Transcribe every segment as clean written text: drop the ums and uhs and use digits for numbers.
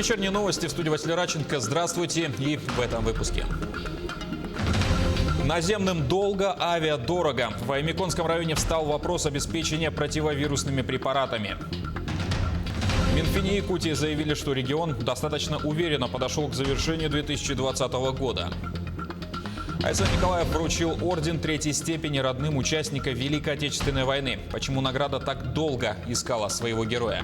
Вечерние новости в студии Василий Раченко. Здравствуйте. И в этом выпуске. Наземным долго, авиа дорого. В Аймяконском районе встал вопрос обеспечения противовирусными препаратами. В Минфине Якутии заявили, что регион достаточно уверенно подошел к завершению 2020 года. Айсан Николаев вручил орден третьей степени родным участника Великой Отечественной войны. Почему награда так долго искала своего героя?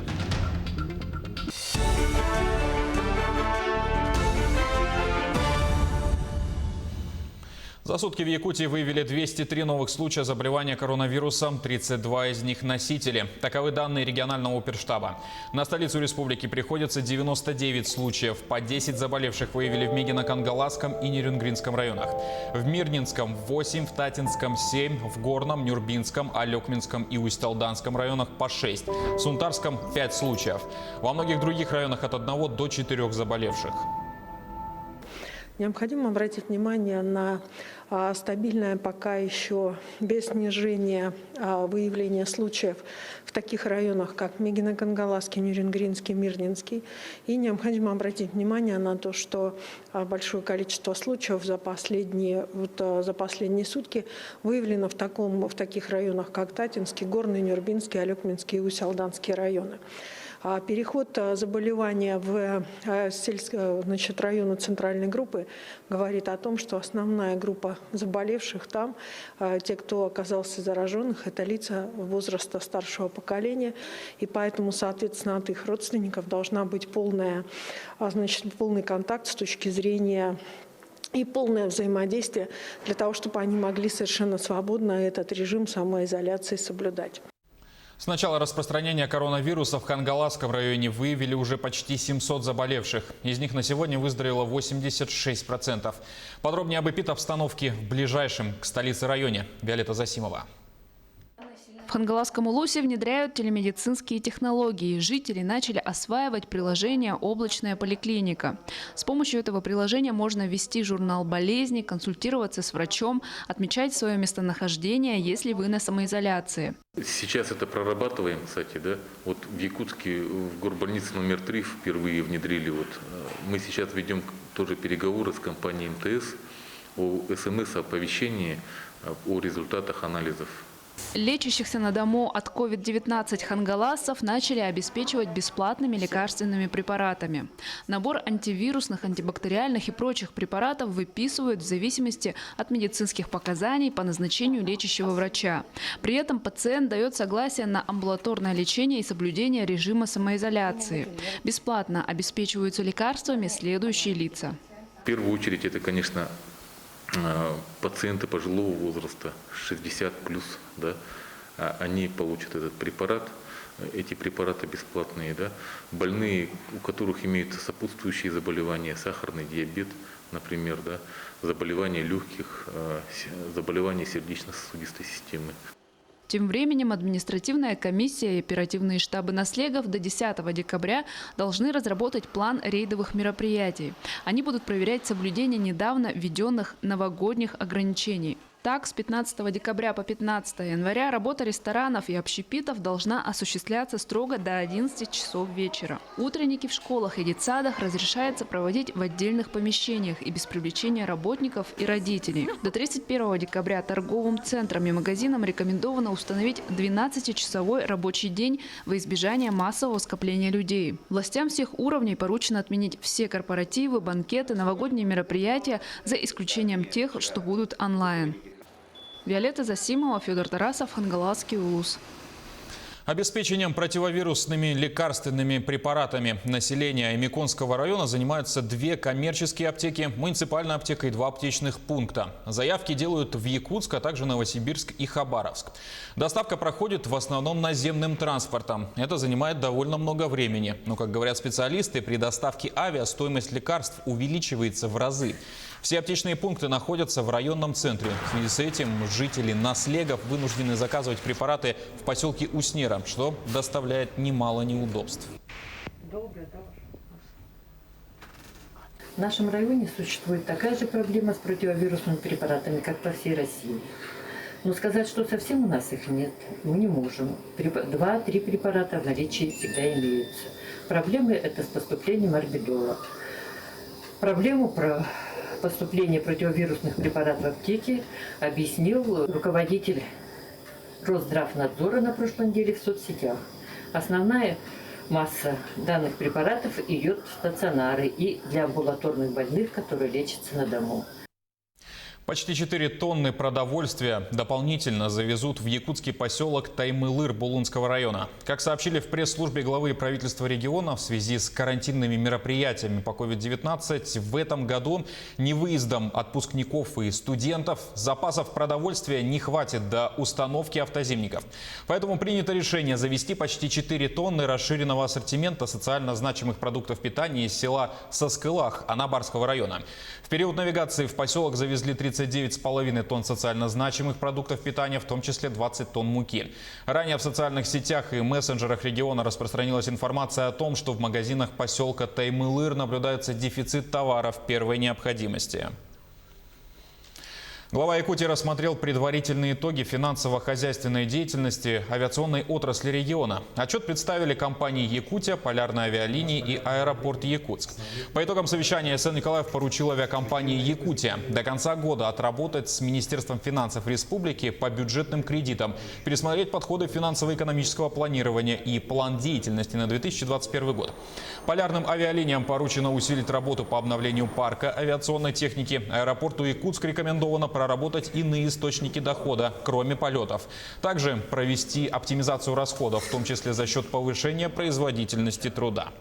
За сутки в Якутии выявили 203 новых случая заболевания коронавирусом, 32 из них носители. Таковы данные регионального оперштаба. На столицу республики приходится 99 случаев. По 10 заболевших выявили в Мегино-Кангаласском и Нерюнгринском районах. В Мирнинском 8, в Татинском 7, в Горном, Нюрбинском, Алекминском и Усть-Алданском районах по 6. В Сунтарском 5 случаев. Во многих других районах от 1 до 4 заболевших. Необходимо обратить внимание на стабильное пока еще без снижения выявления случаев в таких районах, как Мегино-Кангаласский, Нерюнгринский, Мирнинский. И необходимо обратить внимание на то, что большое количество случаев за последние сутки выявлено в таких районах, как Татинский, Горный, Нюрбинский, Алекминский и Усть-Алданский районы. Переход заболевания в районы центральной группы говорит о том, что основная группа заболевших там, те, кто оказался зараженных, это лица возраста старшего поколения. И поэтому, соответственно, от их родственников должна быть полный контакт с точки зрения и полное взаимодействие для того, чтобы они могли совершенно свободно этот режим самоизоляции соблюдать. С начала распространения коронавируса в Кангаласском районе выявили уже почти 700 заболевших. Из них на сегодня выздоровело 86%. Подробнее об эпидобстановке в ближайшем к столице районе. Виолетта Засимова. В Хангаласском Улусе внедряют телемедицинские технологии. Жители начали осваивать приложение «Облачная поликлиника». С помощью этого приложения можно вести журнал болезней, консультироваться с врачом, отмечать свое местонахождение, если вы на самоизоляции. Сейчас это прорабатываем, кстати, да. Вот в Якутске, в горбольнице номер 3 впервые внедрили. Мы сейчас ведем тоже переговоры с компанией МТС о СМС-оповещении о результатах анализов. Лечащихся на дому от COVID-19 хангаласцев начали обеспечивать бесплатными лекарственными препаратами. Набор антивирусных, антибактериальных и прочих препаратов выписывают в зависимости от медицинских показаний по назначению лечащего врача. При этом пациент дает согласие на амбулаторное лечение и соблюдение режима самоизоляции. Бесплатно обеспечиваются лекарствами следующие лица. В первую очередь это, конечно, пациенты пожилого возраста, 60+, да, они получат этот препарат, эти препараты бесплатные, да. Больные, у которых имеются сопутствующие заболевания, сахарный диабет, например, да, заболевания легких, заболевания сердечно-сосудистой системы. Тем временем административная комиссия и оперативные штабы наслегов до 10 декабря должны разработать план рейдовых мероприятий. Они будут проверять соблюдение недавно введенных новогодних ограничений. Так, с 15 декабря по 15 января работа ресторанов и общепитов должна осуществляться строго до 11 часов вечера. Утренники в школах и детсадах разрешается проводить в отдельных помещениях и без привлечения работников и родителей. До 31 декабря торговым центрам и магазинам рекомендовано установить 12-часовой рабочий день во избежание массового скопления людей. Властям всех уровней поручено отменить все корпоративы, банкеты, новогодние мероприятия, за исключением тех, что будут онлайн. Виолетта Засимова, Федор Тарасов, Хангаласский Улус. Обеспечением противовирусными лекарственными препаратами населения Аймяконского района занимаются 2 коммерческие аптеки, муниципальная аптека и 2 аптечных пункта. Заявки делают в Якутск, а также Новосибирск и Хабаровск. Доставка проходит в основном наземным транспортом. Это занимает довольно много времени. Но, как говорят специалисты, при доставке авиа стоимость лекарств увеличивается в разы. Все аптечные пункты находятся в районном центре. В связи с этим жители наслегов вынуждены заказывать препараты в поселке Уснера, что доставляет немало неудобств. В нашем районе существует такая же проблема с противовирусными препаратами, как по всей России. Но сказать, что совсем у нас их нет, мы не можем. 2-3 препарата в наличии всегда имеются. Проблемы это с поступлением орбидола. Проблему про поступление противовирусных препаратов в аптеки объяснил руководитель Росздравнадзора на прошлой неделе в соцсетях. Основная масса данных препаратов идет в стационары и для амбулаторных больных, которые лечатся на дому. Почти 4 тонны продовольствия дополнительно завезут в якутский поселок Таймылыр Булунского района. Как сообщили в пресс-службе главы правительства региона, в связи с карантинными мероприятиями по COVID-19 в этом году невыездом отпускников и студентов запасов продовольствия не хватит до установки автозимников. Поэтому принято решение завезти почти 4 тонны расширенного ассортимента социально значимых продуктов питания из села Соскылах Анабарского района. В период навигации в поселок завезли 39,5 тонн социально значимых продуктов питания, в том числе 20 тонн муки. Ранее в социальных сетях и мессенджерах региона распространилась информация о том, что в магазинах поселка Таймылыр наблюдается дефицит товаров первой необходимости. Глава Якутии рассмотрел предварительные итоги финансово-хозяйственной деятельности авиационной отрасли региона. Отчет представили компании «Якутия», «Полярные авиалинии» и «Аэропорт Якутск». По итогам совещания СН Николаев поручил авиакомпании «Якутия» до конца года отработать с Министерством финансов республики по бюджетным кредитам, пересмотреть подходы финансово-экономического планирования и план деятельности на 2021 год. Полярным авиалиниям поручено усилить работу по обновлению парка авиационной техники. Аэропорту Якутск рекомендовано проработать иные источники дохода, кроме полетов. Также провести оптимизацию расходов, в том числе за счет повышения производительности труда.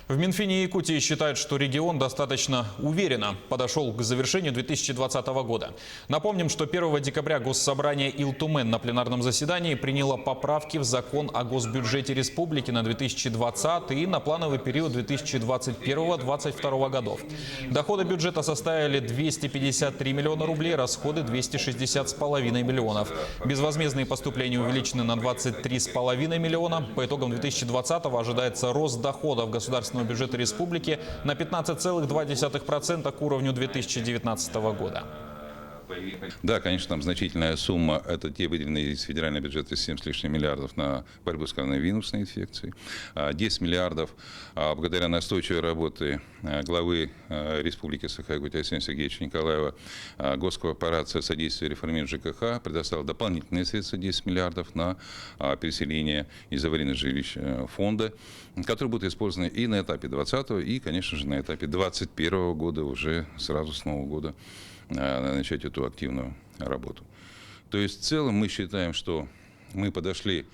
В Минфине Якутии считают, что регион достаточно уверенно подошел к завершению 2020 года. Напомним, что 1 декабря Госсобрание Илтумен на пленарном заседании приняло поправки в закон о госбюджете республики на 2020 и на плановый период 2021-2022 годов. Доходы бюджета составили 253 миллиона рублей, расходы 260,5 миллионов. Безвозмездные поступления увеличены на 23,5 миллиона. По итогам 2020-го ожидается рост доходов государственного бюджета республики на 15,2% к уровню 2019 года. Да, конечно, там значительная сумма. Это те выделенные из федерального бюджета 7 с лишним миллиардов на борьбу с коронавирусной инфекцией. 10 миллиардов благодаря настойчивой работе главы Республики Саха-Якутия Арсения Сергеевича Николаева госкорпорация содействия реформированию ЖКХ предоставила дополнительные средства 10 миллиардов на переселение из аварийных жилищ фонда, которые будут использованы и на этапе 2020 и, конечно же, на этапе 2021 года, уже сразу с Нового года начать эту активную работу. То есть в целом мы считаем, что мы подошли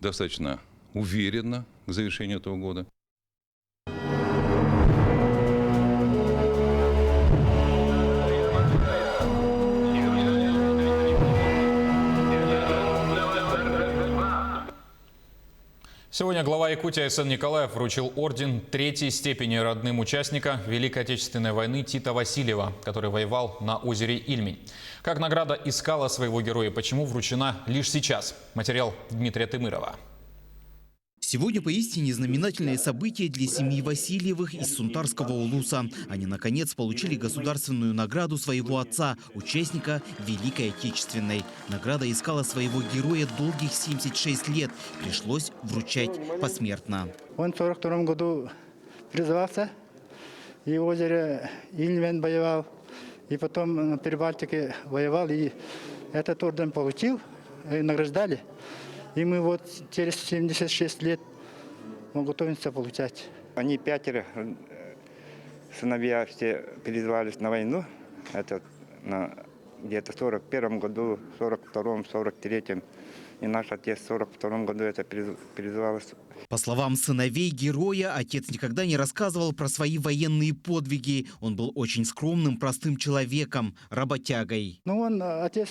достаточно уверенно к завершению этого года. Сегодня глава Якутии СН Николаев вручил орден 3-й степени родным участника Великой Отечественной войны Тита Васильева, который воевал на озере Ильмень. Как награда искала своего героя, почему вручена лишь сейчас? Материал Дмитрия Тымырова. Сегодня поистине знаменательное событие для семьи Васильевых из Сунтарского улуса. Они, наконец, получили государственную награду своего отца, участника Великой Отечественной. Награда искала своего героя долгих 76 лет. Пришлось вручать посмертно. Он в 1942 году призывался, и в озере Ильмень воевал, и потом на Прибалтике воевал, и этот орден получил, и награждали. И мы вот через 76 лет мы готовимся получать. Они 5 сыновья все перезвались на войну. Это где-то в 41 году, 42-м, 43-м. И наш отец в 42 году это перезвался. По словам сыновей героя, отец никогда не рассказывал про свои военные подвиги. Он был очень скромным, простым человеком, работягой. Ну, отец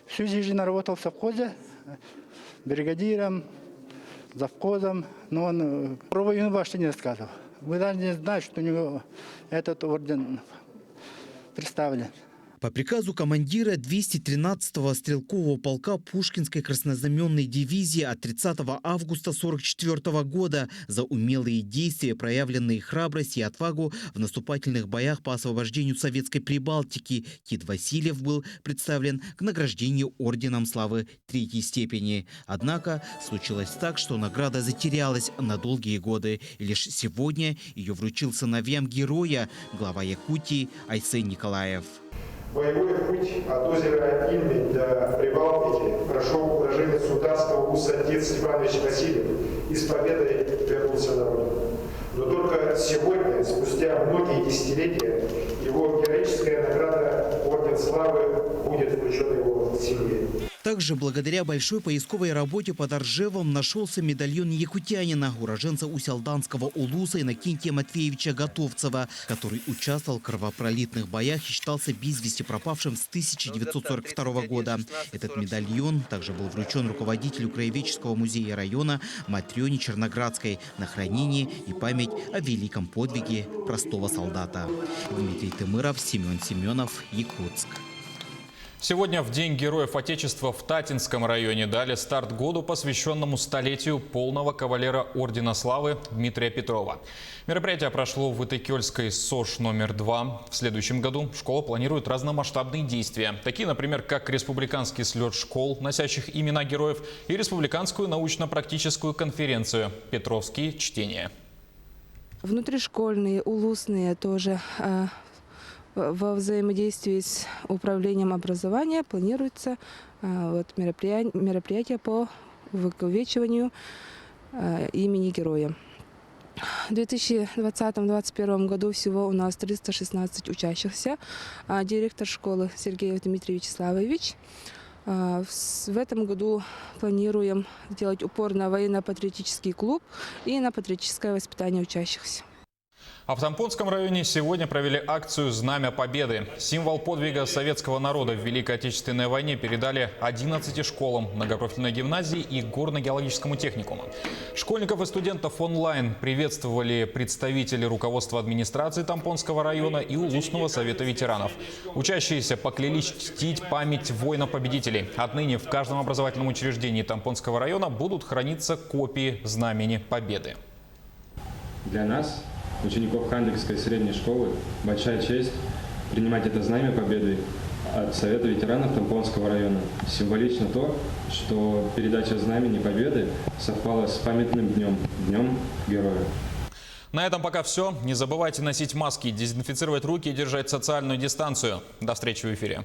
всю жизнь работал в совхозе, бригадиром, завхозом, но он про войну вообще не рассказывал. Вы даже не знаете, что у него этот орден представлен. По приказу командира 213-го стрелкового полка Пушкинской краснознаменной дивизии от 30 августа 1944 года за умелые действия, проявленные храбрость и отвагу в наступательных боях по освобождению Советской Прибалтики, Кит Васильев был представлен к награждению орденом славы 3-й степени. Однако случилось так, что награда затерялась на долгие годы. И лишь сегодня ее вручил сыновьям героя глава Якутии Айсен Николаев. Боевой путь от озера Ильмень до Прибалтики прошел уроженец Сударского Усадец Иванович Васильев и с победой вернулся на родину. Но только сегодня, спустя многие десятилетия, его героическая награда Орден Славы будет вручен его семье. Также благодаря большой поисковой работе под Ржевом нашелся медальон якутянина, уроженца Усялданского улуса Иннокентия Матвеевича Готовцева, который участвовал в кровопролитных боях и считался без вести пропавшим с 1942 года. Этот медальон также был вручен руководителю Краеведческого музея района Матрёне Черноградской на хранение и память о великом подвиге простого солдата. Дмитрий Тымыров, Семен Семенов, Якутск. Сегодня в День Героев Отечества в Татинском районе дали старт году, посвященному столетию полного кавалера Ордена Славы Дмитрия Петрова. Мероприятие прошло в Итыкёльской СОЖ номер 2. В следующем году школа планирует разномасштабные действия, такие, например, как республиканский слет школ, носящих имена героев, и республиканскую научно-практическую конференцию «Петровские чтения». Внутришкольные, улусные тоже. Во взаимодействии с управлением образования планируется мероприятие по увековечиванию имени героя. В 2020-2021 году всего у нас 316 учащихся. Директор школы Сергеев Дмитрий Вячеславович. В этом году планируем сделать упор на военно-патриотический клуб и на патриотическое воспитание учащихся. А в Тампонском районе сегодня провели акцию «Знамя Победы». Символ подвига советского народа в Великой Отечественной войне передали 11 школам, многопрофильной гимназии и горно-геологическому техникуму. Школьников и студентов онлайн приветствовали представители руководства администрации Тампонского района и Улусного совета ветеранов. Учащиеся поклялись чтить память воинов-победителей. Отныне в каждом образовательном учреждении Тампонского района будут храниться копии Знамени Победы. Для нас, учеников Хандрикской средней школы, большая честь принимать это знамя победы от Совета ветеранов Тампонского района. Символично то, что передача знамени победы совпала с памятным днем, Днем Героя. На этом пока все. Не забывайте носить маски, дезинфицировать руки и держать социальную дистанцию. До встречи в эфире.